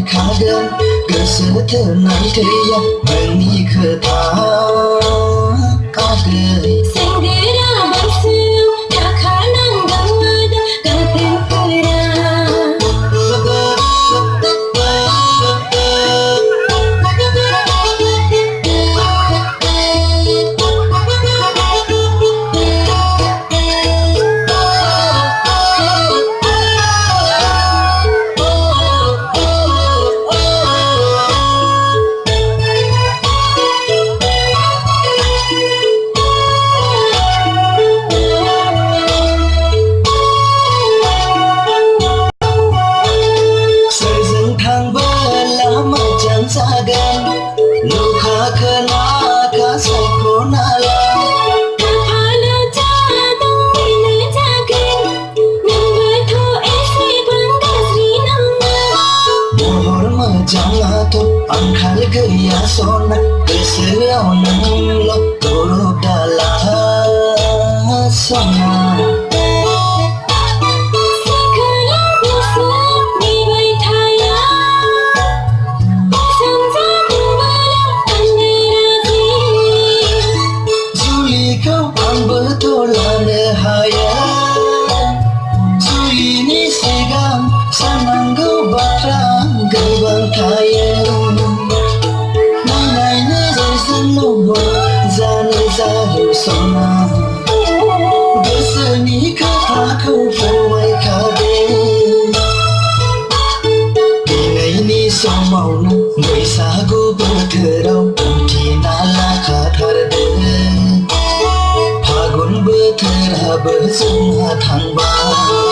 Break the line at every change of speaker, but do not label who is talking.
फोरमायखागोन गोसो थोनाय थैया नोंनि खोथा आगै
सेंग्रा बैसोआव थाखानांगौ आदा गारजेनफोरा
जागोन लुखा खोनाखा सायख'नाला
खाफालाव जा दं बेनो जागोन नोंबोथ' एसेबां गाज्रि नङा
महर मोजाङाथ' आंखाल गैया सना गोसोआव नोंल' गरब दाला सना आंबोथ' लानो हाया जुलिनि सिगां साननांगौ बाथ्रा गोबां थायो नायनायनि जोंल' जानो जायो सना गोसोनि खोथाखौ फोरमायखागोन दिनैनि समावनो बैसागु बोथोराव बुंथिना लाखाथारदों फागुन बोथोराबो जोंहा थांबाय